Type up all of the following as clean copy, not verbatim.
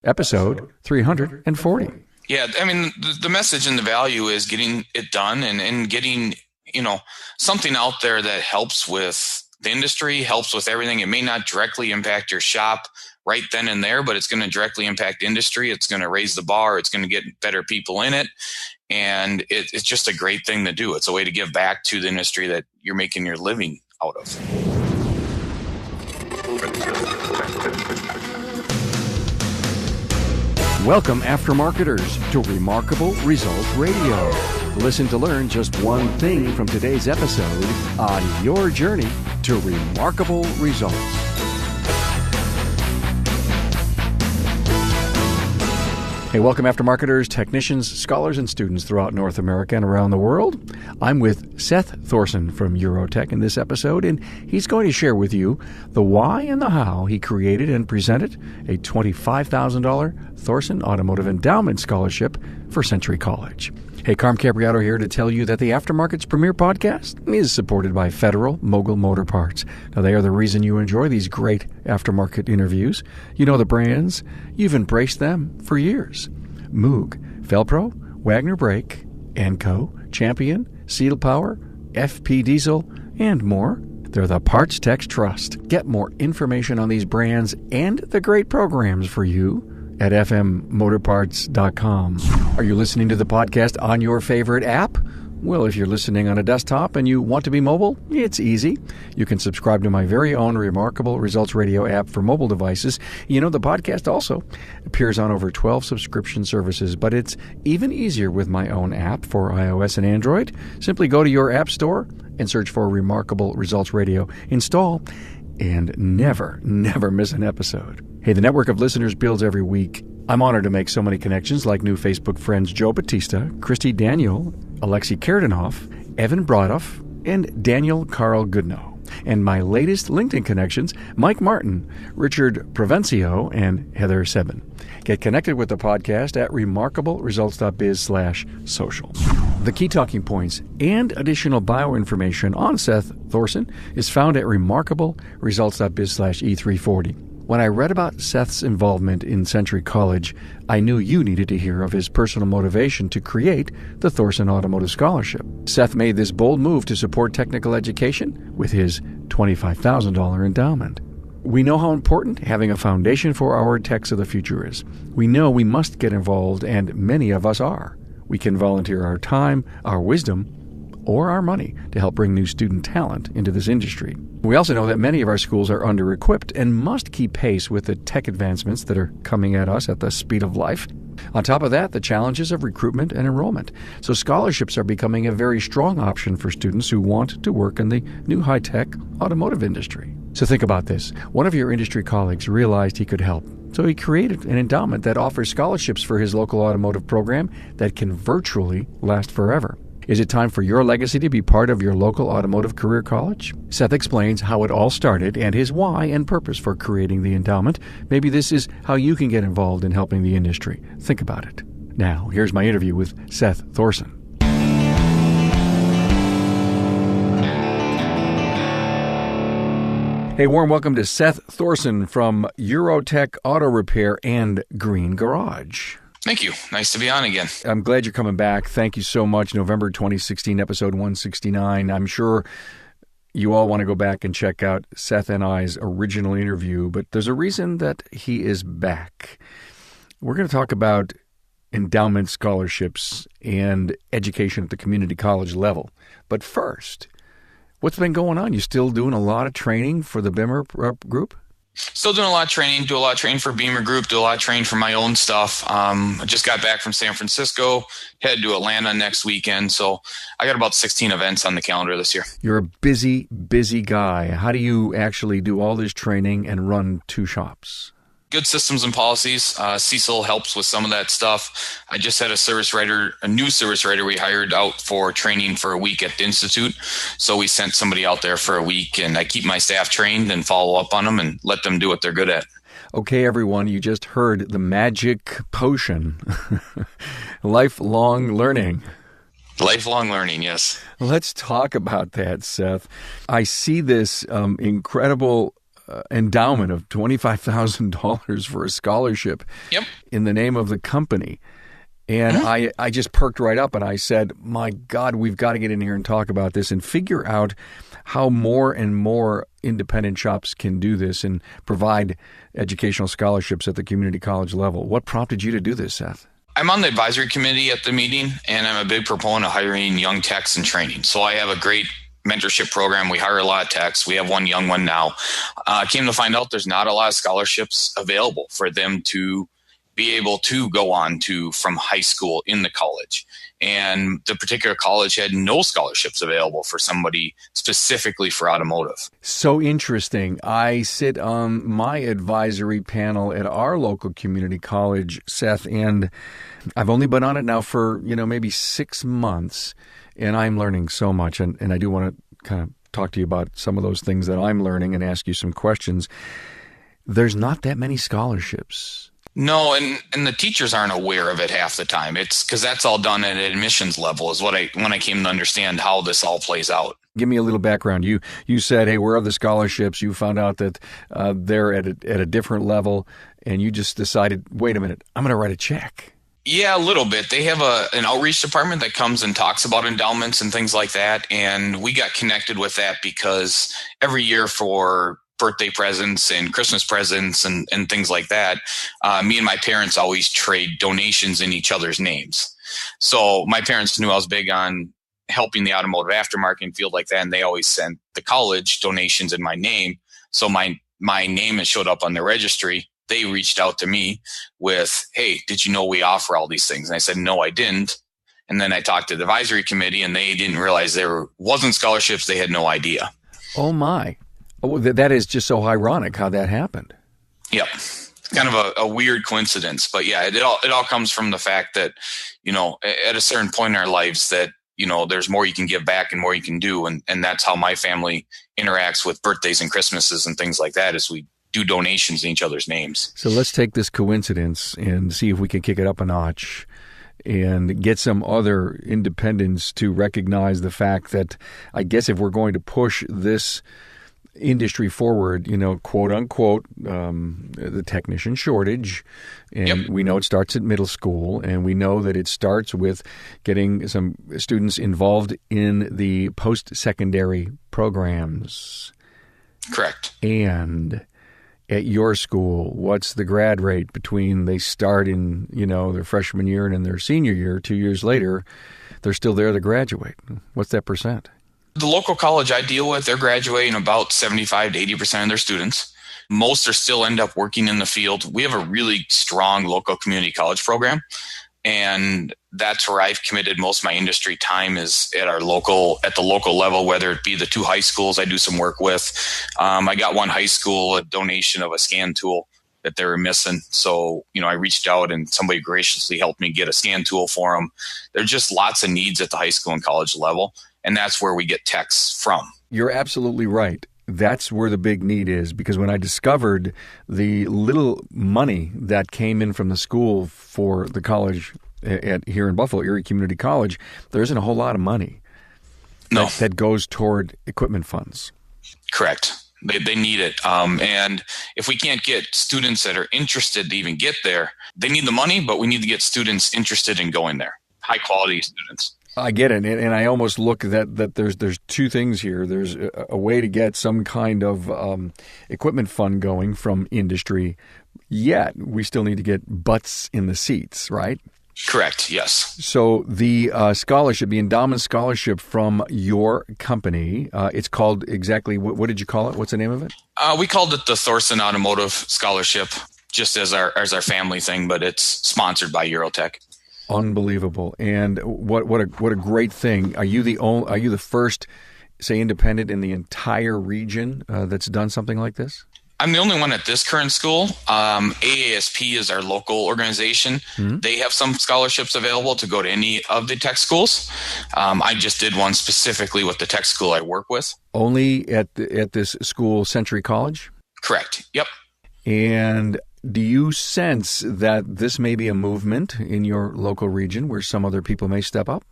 episode 340. Yeah, I mean, the message and the value is getting it done and getting, something out there that helps with the industry, helps with everything. It may not directly impact your shop right then and there, but it's going to directly impact industry. It's going to raise the bar. It's going to get better people in it. And it's just a great thing to do. It's a way to give back to the industry that you're making your living out of. Welcome, aftermarketers, to Remarkable Results Radio. Listen to learn just one thing from today's episode on your journey to remarkable results. Hey, welcome, aftermarketers, technicians, scholars, and students throughout North America and around the world. I'm with Seth Thorson from Eurotech in this episode, and he's going to share with you the why and the how he created and presented a $25,000 Thorson Automotive Endowment Scholarship for Century College. Hey, Carm Capriato here to tell you that the Aftermarket's premier podcast is supported by Federal Mogul Motor Parts. Now, they are the reason you enjoy these great aftermarket interviews. You know the brands. You've embraced them for years. Moog, Felpro, Wagner Brake, Enco, Champion, Seal Power, FP Diesel, and more. They're the Parts Techs Trust. Get more information on these brands and the great programs for you at fmmotorparts.com. Are you listening to the podcast on your favorite app? Well, if you're listening on a desktop and you want to be mobile, it's easy. You can subscribe to my very own Remarkable Results Radio app for mobile devices. You know, the podcast also appears on over 12 subscription services, but it's even easier with my own app for iOS and Android. Simply go to your app store and search for Remarkable Results Radio. Install and never miss an episode. Hey, the network of listeners builds every week. I'm honored to make so many connections like new Facebook friends Joe Batista, Christy Daniel, Alexei Kerdanoff, Evan Brodoff, and Daniel Carl Goodnow. And my latest LinkedIn connections, Mike Martin, Richard Provencio, and Heather Sebin. Get connected with the podcast at remarkableresults.biz/social. The key talking points and additional bio information on Seth Thorson is found at remarkableresults.biz/E340. When I read about Seth's involvement in Century College, I knew you needed to hear of his personal motivation to create the Thorson Automotive Scholarship. Seth made this bold move to support technical education with his $25,000 endowment. We know how important having a foundation for our techs of the future is. We know we must get involved, and many of us are. We can volunteer our time, our wisdom, or our money to help bring new student talent into this industry. We also know that many of our schools are under-equipped and must keep pace with the tech advancements that are coming at us at the speed of life. On top of that, the challenges of recruitment and enrollment. So scholarships are becoming a very strong option for students who want to work in the new high-tech automotive industry. So think about this. One of your industry colleagues realized he could help. So he created an endowment that offers scholarships for his local automotive program that can virtually last forever. Is it time for your legacy to be part of your local automotive career college? Seth explains how it all started and his why and purpose for creating the endowment. Maybe this is how you can get involved in helping the industry. Think about it. Now, here's my interview with Seth Thorson. Hey, warm welcome to Seth Thorson from Eurotech Auto Repair and Green Garage. Thank you. Nice to be on again. I'm glad you're coming back. Thank you so much. November 2016, episode 169. I'm sure you all want to go back and check out Seth and I's original interview, but there's a reason that he is back. We're going to talk about endowment scholarships and education at the community college level. But first, what's been going on? You still doing a lot of training for the Beamer group? Still doing a lot of training, do a lot of training for Beamer Group, do a lot of training for my own stuff. I just got back from San Francisco, headed to Atlanta next weekend. So I got about 16 events on the calendar this year. You're a busy guy. How do you actually do all this training and run two shops? Good systems and policies. Cecil helps with some of that stuff. I just had a new service writer we hired out for training for a week at the Institute. So we sent somebody out there for a week, and I keep my staff trained and follow up on them and let them do what they're good at. Okay, everyone, you just heard the magic potion. Lifelong learning. Lifelong learning, yes. Let's talk about that, Seth. I see this incredible endowment of $25,000 for a scholarship in the name of the company. And I just perked right up and I said, my God, we've got to get in here and talk about this and figure out how more and more independent shops can do this and provide educational scholarships at the community college level. What prompted you to do this, Seth? I'm on the advisory committee at the meeting, and I'm a big proponent of hiring young techs and training. So I have a great mentorship program. We hire a lot of techs. We have one young one now. Came to find out there's not a lot of scholarships available for them to be able to go on to from high school into college. And the particular college had no scholarships available for somebody specifically for automotive. So interesting. I sit on my advisory panel at our local community college, Seth, and I've only been on it now for, maybe 6 months, and I'm learning so much. And I do want to kind of talk to you about some of those things that I'm learning and ask you some questions. There's not that many scholarships. No, and the teachers aren't aware of it half the time. It's because that's all done at admissions level is when I came to understand how this all plays out. Give me a little background. You said, hey, where are the scholarships? You found out that they're at a different level, and you just decided, wait a minute, I'm going to write a check. Yeah, a little bit. They have an outreach department that comes and talks about endowments and things like that, and we got connected with that because every year for birthday presents and Christmas presents and things like that, me and my parents always trade donations in each other's names. So my parents knew I was big on helping the automotive aftermarket and field like that, and they always sent the college donations in my name. So my name has showed up on the registry. They reached out to me with, hey, did you know we offer all these things? And I said, no, I didn't. And then I talked to the advisory committee, and they didn't realize there wasn't scholarships. They had no idea. Oh, my. Oh, that is just so ironic how that happened. Yep. It's kind of a weird coincidence. But yeah, it all comes from the fact that, at a certain point in our lives that, there's more you can give back and more you can do. And that's how my family interacts with birthdays and Christmases and things like that, is we do donations in each other's names. So let's take this coincidence and see if we can kick it up a notch and get some other independents to recognize the fact that, I guess, if we're going to push this industry forward, quote unquote, the technician shortage. And we know it starts at middle school, and we know that it starts with getting some students involved in the post-secondary programs. Correct. And at your school, what's the grad rate between they start in, their freshman year and in their senior year? 2 years later, they're still there to graduate. What's that percent? The local college I deal with, they're graduating about 75 to 80% of their students. Most are still end up working in the field. We have a really strong local community college program, and that's where I've committed most of my industry time is at the local level, whether it be the 2 high schools I do some work with. I got one high school, a donation of a scan tool that they were missing. So, I reached out and somebody graciously helped me get a scan tool for them. There's just lots of needs at the high school and college level. And that's where we get techs from. You're absolutely right. That's where the big need is, because when I discovered the little money that came in from the school for the college here in Buffalo, Erie Community College, there isn't a whole lot of money that goes toward equipment funds. Correct. They need it. And if we can't get students that are interested to even get there, they need the money, but we need to get students interested in going there. High quality students. I get it, and I almost look that there's 2 things here. There's a way to get some kind of equipment fund going from industry, yet we still need to get butts in the seats, right? Correct, yes. So the scholarship, the Endowment Scholarship from your company, it's called exactly, what did you call it? What's the name of it? We called it the Thorson Automotive Scholarship, just as our family thing, but it's sponsored by Eurotech. Unbelievable. And what a great thing. Are you the first, say, independent in the entire region that's done something like this? I'm the only one at this current school. AASP is our local organization. Mm-hmm. They have some scholarships available to go to any of the tech schools. I just did one specifically with the tech school I work with. Only at this school, Century College? Correct. Yep. And do you sense that this may be a movement in your local region where some other people may step up?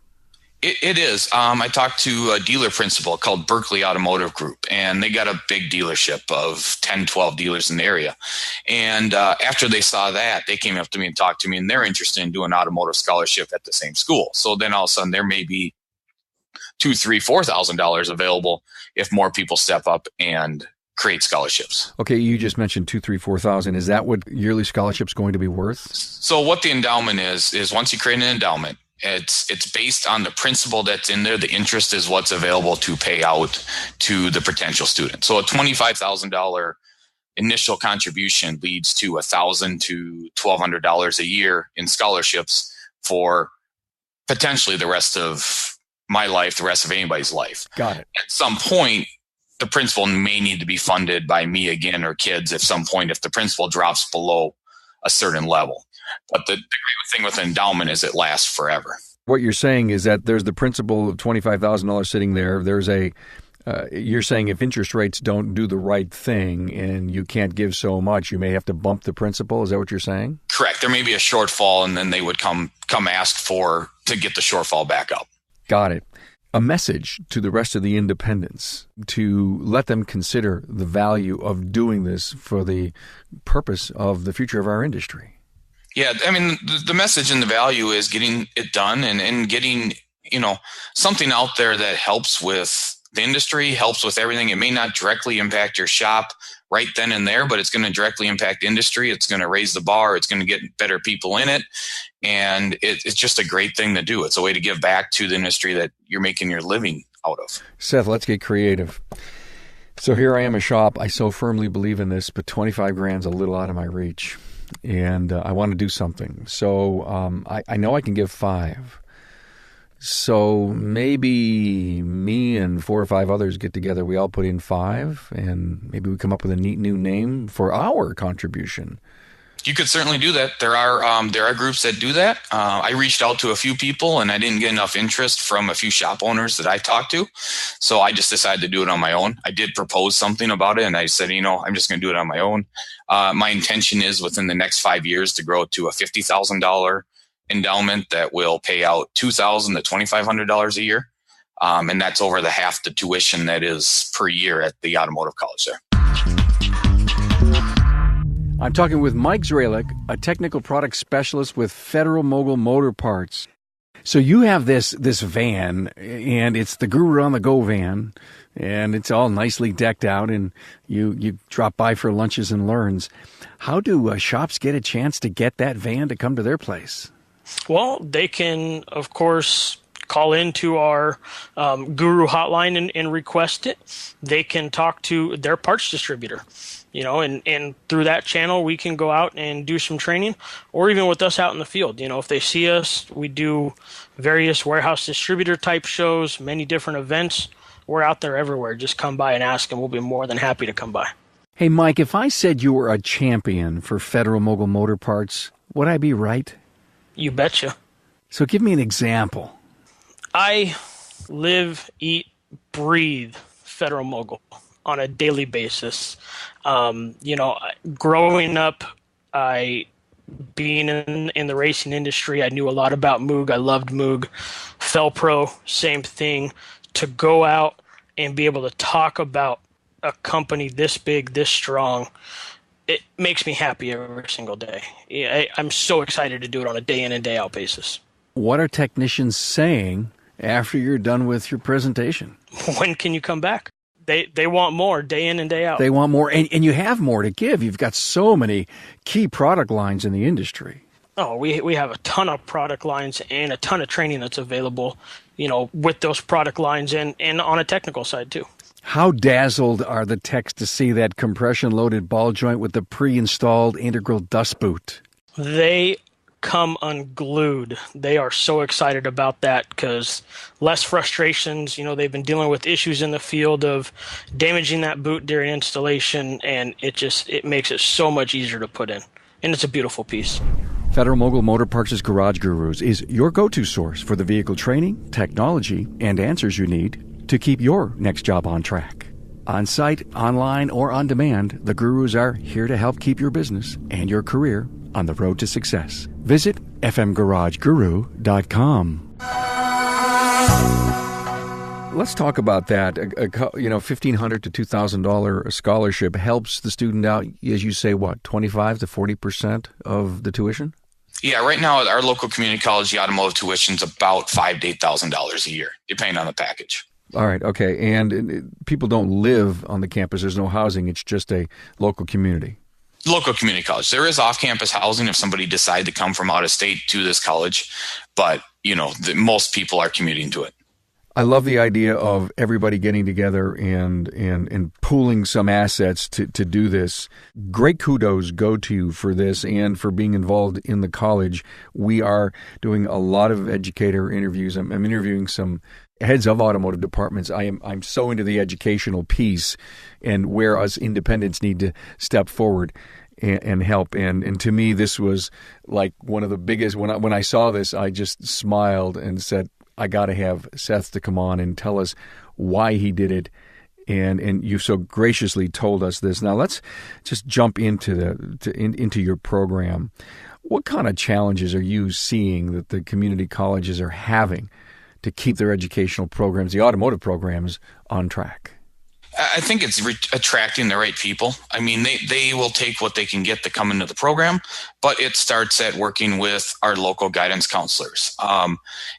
It is. I talked to a dealer principal called Berkeley Automotive Group, and they got a big dealership of 10, 12 dealers in the area. And after they saw that, they came up to me and talked to me, and they're interested in doing automotive scholarship at the same school. So then all of a sudden there may be $2,000, $3,000, $4,000 available if more people step up and create scholarships. Okay, you just mentioned 2,000, 3,000, 4,000. Is that what yearly scholarship's going to be worth? So what the endowment is once you create an endowment, it's based on the principal that's in there. The interest is what's available to pay out to the potential student. So a $25,000 initial contribution leads to $1,000 to $1,200 a year in scholarships for potentially the rest of my life, the rest of anybody's life. Got it. At some point, the principal may need to be funded by me again or kids at some point if the principal drops below a certain level. But the great thing with endowment is it lasts forever. What you're saying is that there's the principal of $25,000 sitting there. There's you're saying if interest rates don't do the right thing and you can't give so much, you may have to bump the principal. Is that what you're saying? Correct. There may be a shortfall, and then they would come ask to get the shortfall back up. Got it. A message to the rest of the independents to let them consider the value of doing this for the purpose of the future of our industry. Yeah, I mean, the message and the value is getting it done and getting, something out there that helps with the industry, helps with everything. It may not directly impact your shop right then and there, but it's going to directly impact industry. It's going to raise the bar. It's going to get better people in it. And it's just a great thing to do. It's a way to give back to the industry that you're making your living out of. Seth, let's get creative. So here I am, a shop. I so firmly believe in this, but 25 grand's a little out of my reach. And I want to do something. So I know I can give 5. So maybe me and 4 or 5 others get together. We all put in 5, and maybe we come up with a neat new name for our contribution. You could certainly do that. There are groups that do that. I reached out to a few people, and I didn't get enough interest from a few shop owners that I talked to. So I just decided to do it on my own. I did propose something about it, and I said, I'm just going to do it on my own. My intention is within the next 5 years to grow to a $50,000 endowment that will pay out $2,000 to $2,500 a year. And that's over the half the tuition that is per year at the automotive college there. I'm talking with Mike Zralik, a technical product specialist with Federal Mogul Motor Parts. So you have this van, and it's the Guru on the Go van, and it's all nicely decked out, and you drop by for lunches and learns. How do shops get a chance to get that van to come to their place? Well, they can, of course, call into our Guru hotline and request it. They can talk to their parts distributor, and through that channel, we can go out and do some training, or even with us out in the field. If they see us, we do various warehouse distributor type shows, many different events. We're out there everywhere. Just come by and ask, and we'll be more than happy to come by. Hey, Mike, if I said you were a champion for Federal Mogul Motor Parts, would I be right? You betcha. So give me an example. I live, eat, breathe Federal Mogul on a daily basis. Growing up, being in the racing industry, I knew a lot about Moog. I loved Moog. Felpro, same thing. To go out and be able to talk about a company this big, this strong, it makes me happy every single day. I'm so excited to do it on a day in and day out basis. What are technicians saying after you're done with your presentation? When can you come back? They want more day in and day out. They want more, and you have more to give. You've got so many key product lines in the industry. Oh, we have a ton of product lines and a ton of training that's available, with those product lines and on a technical side too. How dazzled are the techs to see that compression-loaded ball joint with the pre-installed integral dust boot? They come unglued. They are so excited about that because less frustrations. They've been dealing with issues in the field of damaging that boot during installation, and it makes it so much easier to put in. And it's a beautiful piece. Federal Mogul Motor Parts' Garage Gurus is your go-to source for the vehicle training, technology, and answers you need to keep your next job on track. On-site, online, or on demand, the Gurus are here to help keep your business and your career on the road to success. Visit fmgarageguru.com. Let's talk about that. $1,500 to $2,000 scholarship helps the student out, as you say, what, 25 to 40% of the tuition? Yeah, right now at our local community college, the automotive tuition is about $5,000 to $8,000 a year, depending on the package. All right, okay. And people don't live on the campus. There's no housing. It's just a local community. Local community college. There is off-campus housing if somebody decide to come from out of state to this college, but most people are commuting to it. I love the idea of everybody getting together and pooling some assets to do this. Great kudos go to you for this and for being involved in the college. We are doing a lot of educator interviews. I'm interviewing some heads of automotive departments. I'm so into the educational piece and where us independents need to step forward and help. And to me, this was like one of the biggest. When I saw this, I just smiled and said, I got to have Seth to come on and tell us why he did it. And you so graciously told us this. Now let's just jump into into your program. What kind of challenges are you seeing that the community colleges are having to keep their educational programs, the automotive programs, on track? I think it's attracting the right people. I mean, they will take what they can get to come into the program, but it starts at working with our local guidance counselors.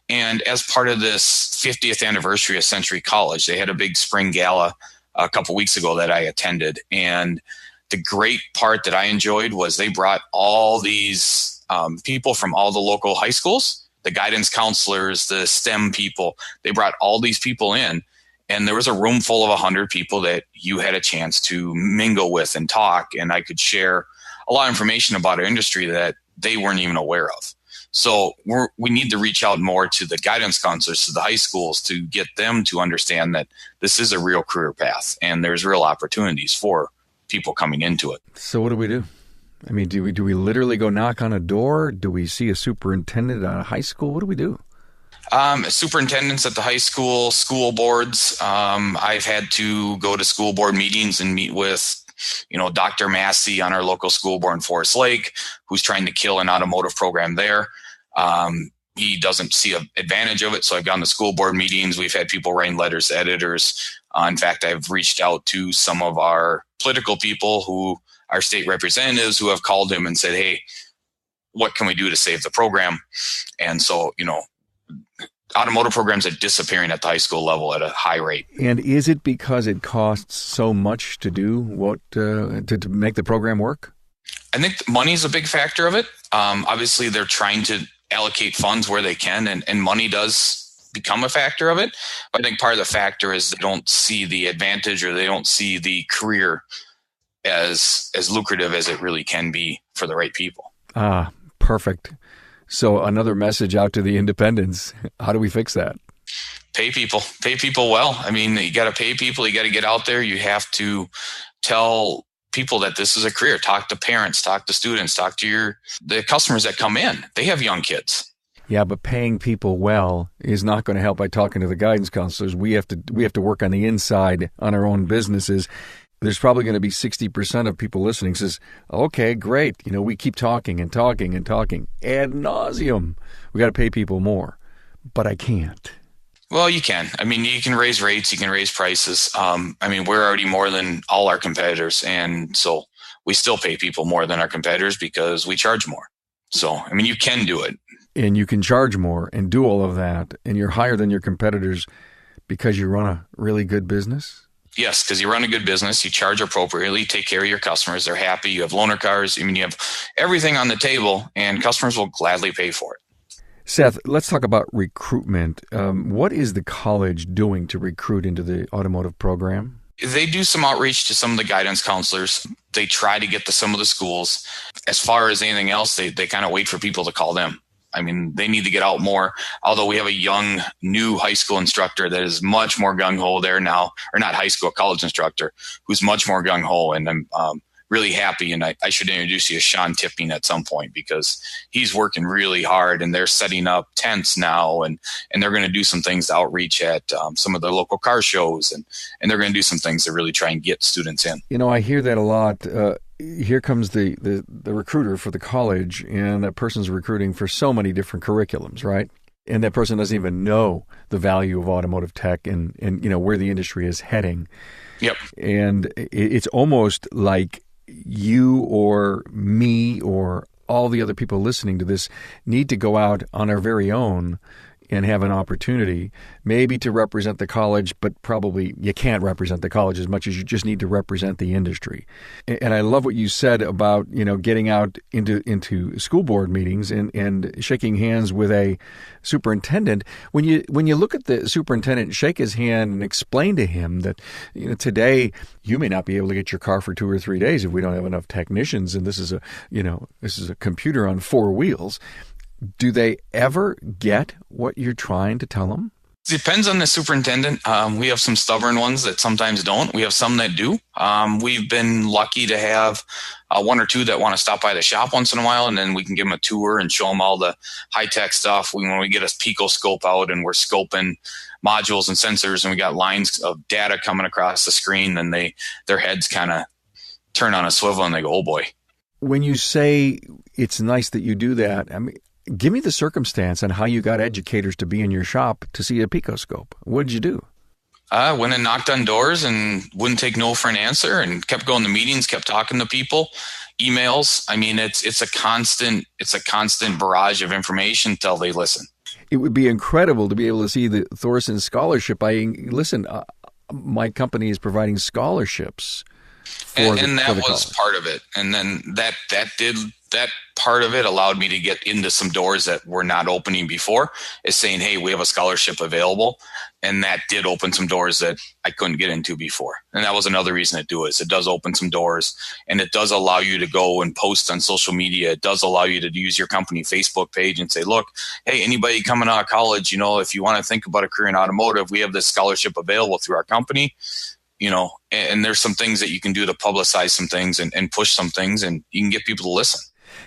And as part of this 50th anniversary of Century College, they had a big spring gala a couple weeks ago that I attended. And the great part that I enjoyed was they brought all these people from all the local high schools, the guidance counselors, the STEM people. They brought all these people in. And there was a room full of 100 people that you had a chance to mingle with and talk. And I could share a lot of information about our industry that they weren't even aware of. So we need to reach out more to the guidance counselors, to the high schools, to get them to understand that this is a real career path and there's real opportunities for people coming into it. So what do we do? I mean, do we literally go knock on a door? Do we see a superintendent at a high school? What do we do? Superintendents at the high school, school boards. I've had to go to school board meetings and meet with, Dr. Massey on our local school board in Forest Lake, who's trying to kill an automotive program there. He doesn't see an advantage of it. So I've gone to school board meetings. We've had people writing letters to editors. In fact, I've reached out to some of our political people our state representatives who have called him and said, hey, what can we do to save the program? And so, automotive programs are disappearing at the high school level at a high rate. And is it because it costs so much to do to make the program work? I think money is a big factor of it. Obviously, they're trying to allocate funds where they can, and money does become a factor of it. But I think part of the factor is they don't see the advantage, or they don't see the career as lucrative as it really can be for the right people. Ah, perfect. So another message out to the independents. How do we fix that? Pay people well. I mean, you got to pay people. You got to get out there. You have to tell people that this is a career. Talk to parents, talk to students, talk to the customers that come in. They have young kids. Yeah, but paying people well is not going to help by talking to the guidance counselors. We have to work on the inside on our own businesses. There's probably going to be 60% of people listening says, okay, great. We keep talking and talking and talking ad nauseum. We got to pay people more, but I can't. Well, you can. I mean, you can raise rates, you can raise prices. We're already more than all our competitors. And so we still pay people more than our competitors because we charge more. So, you can do it. And you can charge more and do all of that. And you're higher than your competitors because you run a really good business? Yes, because you run a good business, you charge appropriately, take care of your customers, they're happy, you have loaner cars, you have everything on the table, and customers will gladly pay for it. Seth, let's talk about recruitment. What is the college doing to recruit into the automotive program? They do some outreach to some of the guidance counselors. They try to get to some of the schools. As far as anything else, they kind of wait for people to call them. They need to get out more, although we have a young, new high school instructor that is much more gung-ho there now, or not high school, college instructor, who's much more gung-ho, and I'm really happy, and I should introduce you to Sean Tifton at some point because he's working really hard, and they're setting up tents now, and they're going to do some things to outreach at some of the local car shows, and they're going to do some things to really try and get students in. I hear that a lot. Here comes the recruiter for the college, and that person's recruiting for so many different curriculums, right? And that person doesn't even know the value of automotive tech and where the industry is heading. Yep. And it's almost like you or me or all the other people listening to this need to go out on our very own and have an opportunity maybe to represent the college, but probably you can't represent the college as much as you just need to represent the industry. And I love what you said about, getting out into school board meetings and shaking hands with a superintendent. When you look at the superintendent, shake his hand and explain to him that, today you may not be able to get your car for 2 or 3 days if we don't have enough technicians, and this is a computer on 4 wheels. Do they ever get what you're trying to tell them? Depends on the superintendent. We have some stubborn ones that sometimes don't. We have some that do. We've been lucky to have 1 or 2 that want to stop by the shop once in a while, and then we can give them a tour and show them all the high-tech stuff. When we get a picoscope out and we're scoping modules and sensors and we got lines of data coming across the screen, then their heads kind of turn on a swivel and they go, oh boy. When you say it's nice that you do that, I mean, give me the circumstance on how you got educators to be in your shop to see a picoscope. What did you do? I went and knocked on doors and wouldn't take no for an answer and kept going to meetings, kept talking to people, emails. I mean, it's a constant barrage of information until they listen. It would be incredible to be able to see the Thorson scholarship. My company is providing scholarships and that was part of it. And then that part of it allowed me to get into some doors that were not opening before, is saying, hey, we have a scholarship available. And that did open some doors that I couldn't get into before. And that was another reason to do it. It does open some doors, and it does allow you to go and post on social media. It does allow you to use your company Facebook page and say, look, hey, anybody coming out of college, if you want to think about a career in automotive, we have this scholarship available through our company. And there's some things that you can do to publicize some things and push some things, and you can get people to listen.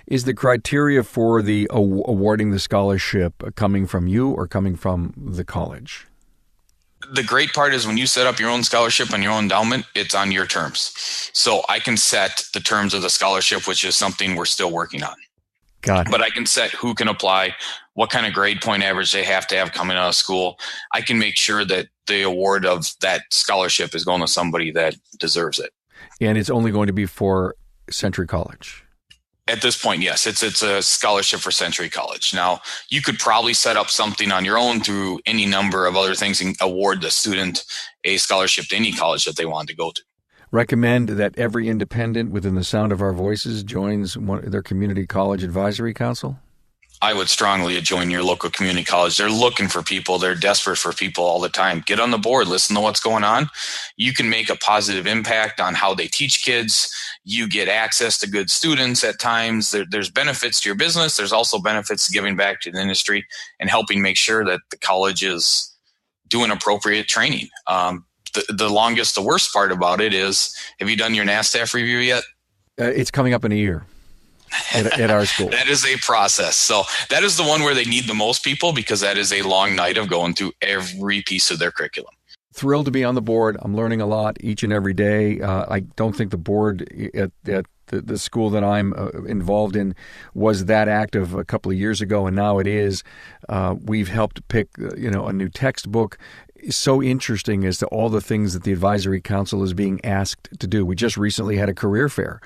Is the criteria for the awarding the scholarship coming from you or coming from the college? The great part is when you set up your own scholarship and your own endowment, it's on your terms. So I can set the terms of the scholarship, which is something we're still working on. Got it. But I can set who can apply, what kind of grade point average they have to have coming out of school. I can make sure that the award of that scholarship is going to somebody that deserves it. And it's only going to be for Century College? At this point, yes. It's a scholarship for Century College. Now, you could probably set up something on your own through any number of other things and award the student a scholarship to any college that they want to go to. Recommend that every independent within the sound of our voices joins their community college advisory council? I would strongly join your local community college. They're looking for people. They're desperate for people all the time. Get on the board. Listen to what's going on. You can make a positive impact on how they teach kids. You get access to good students at times. There's benefits to your business. There's also benefits to giving back to the industry and helping make sure that the college is doing appropriate training. The worst part about it is, have you done your NASTAF review yet? It's coming up in a year. At our school. That is a process. So that is the one where they need the most people, because that is a long night of going through every piece of their curriculum. Thrilled to be on the board. I'm learning a lot each and every day. I don't think the board at the school that I'm involved in was that active a couple of years ago, and now it is. We've helped pick a new textbook. So interesting as to all the things that the advisory council is being asked to do. We just recently had a career fair.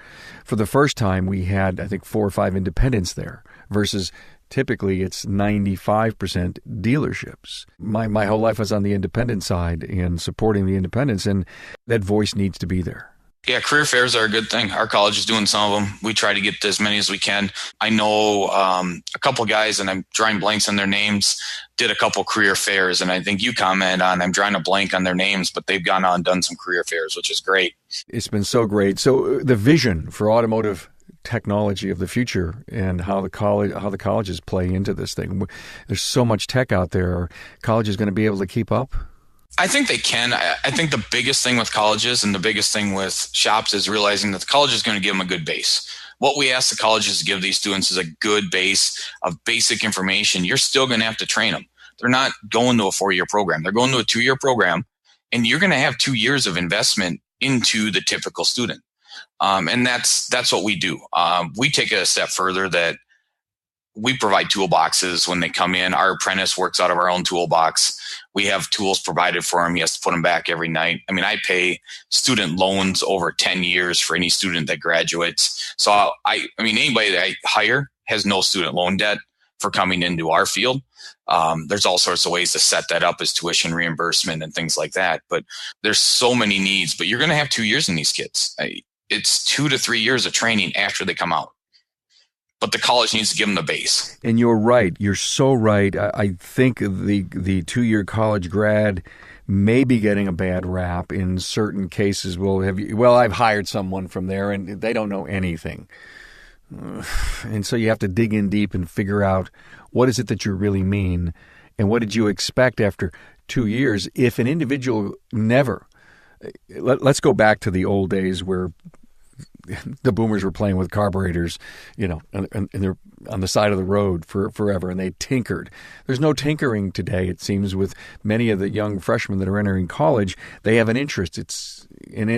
For the first time, we had, I think, 4 or 5 independents there versus typically it's 95% dealerships. My whole life was on the independent side and supporting the independents, and that voice needs to be there. Yeah, career fairs are a good thing. Our college is doing some of them. We try to get as many as we can. I know a couple guys, and I'm drawing blanks on their names, did a couple career fairs, and I think you comment on, I'm drawing a blank on their names, but they've gone on and done some career fairs, which is great. It's been so great. So the vision for automotive technology of the future and how the colleges play into this thing. There's so much tech out there. Are colleges going to be able to keep up? I think they can. I think the biggest thing with colleges and the biggest thing with shops is realizing that the college is going to give them a good base. What we ask the colleges to give these students is a good base of basic information. You're still going to have to train them. They're not going to a 4-year program. They're going to a 2-year program, and you're going to have 2 years of investment into the typical student. And that's what we do. We take it a step further that we provide toolboxes when they come in. Our apprentice works out of our own toolbox. We have tools provided for him. He has to put them back every night. I mean, I pay student loans over 10 years for any student that graduates. So I mean, anybody that I hire has no student loan debt for coming into our field. There's all sorts of ways to set that up as tuition reimbursement and things like that. But there's so many needs, but you're going to have 2 years in these kids. It's 2 to 3 years of training after they come out. But the college needs to give them the base. And you're right. You're so right. I think the 2-year college grad may be getting a bad rap in certain cases. Well, I've hired someone from there and they don't know anything. And so you have to dig in deep and figure out what is it that you really mean and what did you expect after 2 years if an individual never. Let's go back to the old days where the boomers were playing with carburetors, and they're on the side of the road for forever, and they tinkered. There's no tinkering today, it seems, with many of the young freshmen that are entering college. They have an interest.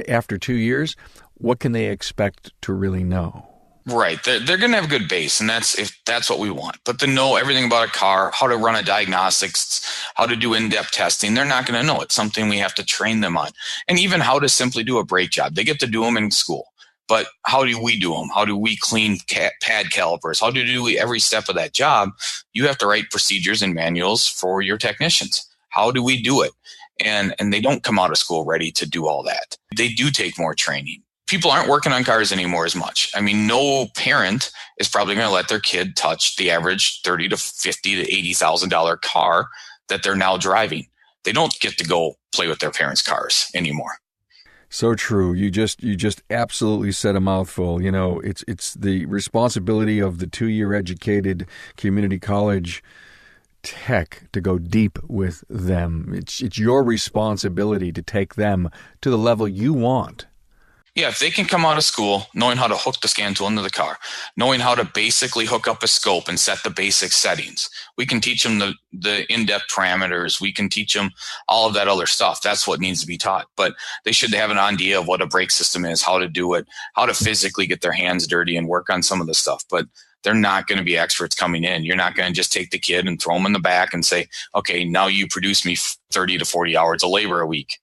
After 2 years, what can they expect to really know? Right. They're going to have a good base, and that's what we want. But to know everything about a car, how to run a diagnostics, how to do in-depth testing, they're not going to know. It's something we have to train them on. And even how to simply do a brake job. They get to do them in school. But how do we do them? How do we clean pad calipers? How do we every step of that job? You have to write procedures and manuals for your technicians. How do we do it? And they don't come out of school ready to do all that. They do take more training. People aren't working on cars anymore as much. I mean, no parent is probably going to let their kid touch the average $30,000 to $50,000 to $80,000 car that they're now driving. They don't get to go play with their parents' cars anymore. So true. You just absolutely said a mouthful. It's the responsibility of the 2-year educated community college tech to go deep with them. It's your responsibility to take them to the level you want. Yeah, if they can come out of school knowing how to hook the scan tool into the car, knowing how to basically hook up a scope and set the basic settings, we can teach them the in-depth parameters. We can teach them all of that other stuff. That's what needs to be taught. But they should have an idea of what a brake system is, how to do it, how to physically get their hands dirty and work on some of the stuff. But they're not going to be experts coming in. You're not going to just take the kid and throw them in the back and say, okay, now you produce me 30 to 40 hours of labor a week.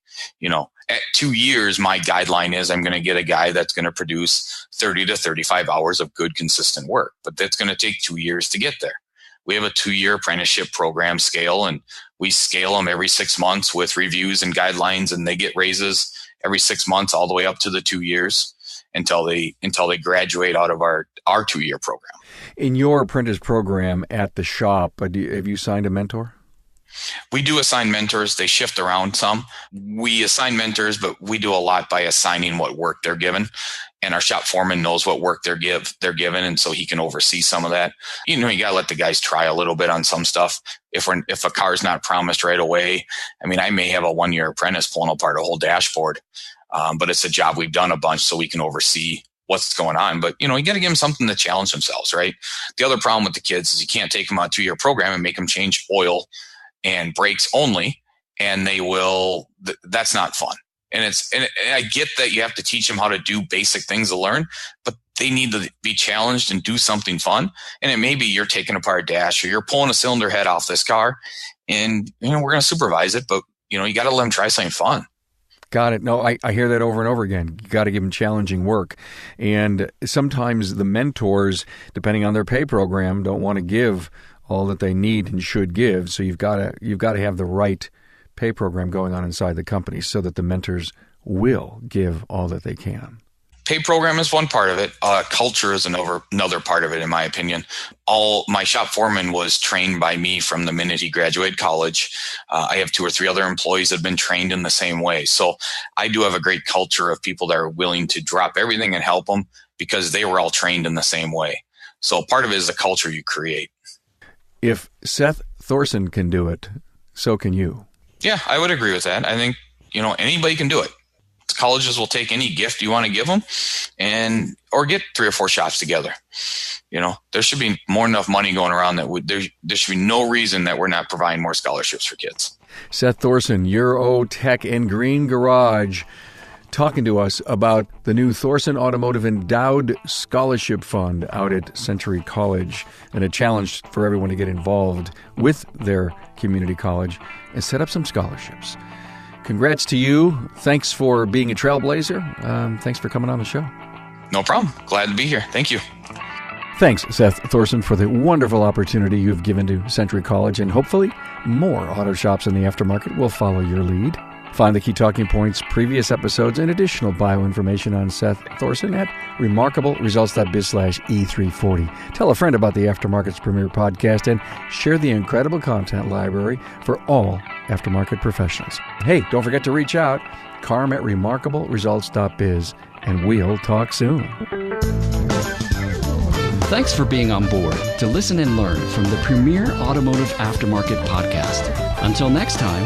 At 2 years, my guideline is I'm going to get a guy that's going to produce 30 to 35 hours of good, consistent work. But that's going to take 2 years to get there. We have a 2-year apprenticeship program scale, and we scale them every 6 months with reviews and guidelines, and they get raises every 6 months all the way up to the 2 years until they graduate out of our 2-year program. In your apprentice program at the shop, have you signed a mentor? We do assign mentors. They shift around some. We assign mentors, but we do a lot by assigning what work they're given. And our shop foreman knows what work they're given, and so he can oversee some of that. You got to let the guys try a little bit on some stuff. If a car's not promised right away, I mean, I may have a 1-year apprentice pulling apart a whole dashboard, but it's a job we've done a bunch, so we can oversee what's going on. But, you got to give them something to challenge themselves, right? The other problem with the kids is you can't take them on a 2-year program and make them change oil and brakes only, and they will. That's not fun. And I get that you have to teach them how to do basic things to learn, but they need to be challenged and do something fun. And it may be you're taking apart a dash or you're pulling a cylinder head off this car, and we're going to supervise it, but you got to let them try something fun. Got it. No, I hear that over and over again. You got to give them challenging work. And sometimes the mentors, depending on their pay program, don't want to give all that they need and should give. So you've got to have the right pay program going on inside the company so that the mentors will give all that they can. Pay program is one part of it. Culture is another part of it, in my opinion. My shop foreman was trained by me from the minute he graduated college. I have 2 or 3 other employees that have been trained in the same way. So I do have a great culture of people that are willing to drop everything and help them because they were all trained in the same way. So part of it is the culture you create. If Seth Thorson can do it, so can you. Yeah, I would agree with that. I think, anybody can do it. Colleges will take any gift you want to give them or get 3 or 4 shops together. There should be more enough money going around that there should be no reason that we're not providing more scholarships for kids. Seth Thorson, Eurotech and Green Garage. talking to us about the new Thorson Automotive Endowed Scholarship Fund out at Century College, and a challenge for everyone to get involved with their community college and set up some scholarships. Congrats to you. Thanks for being a trailblazer. Thanks for coming on the show. No problem. Glad to be here. Thank you. Thanks, Seth Thorson, for the wonderful opportunity you've given to Century College, and hopefully more auto shops in the aftermarket will follow your lead. Find the key talking points, previous episodes, and additional bio information on Seth Thorson at remarkableresults.biz/E340. Tell a friend about the Aftermarket's premier podcast and share the incredible content library for all aftermarket professionals. Hey, don't forget to reach out, carm@remarkableresults.biz, and we'll talk soon. Thanks for being on board to listen and learn from the premier automotive aftermarket podcast. Until next time.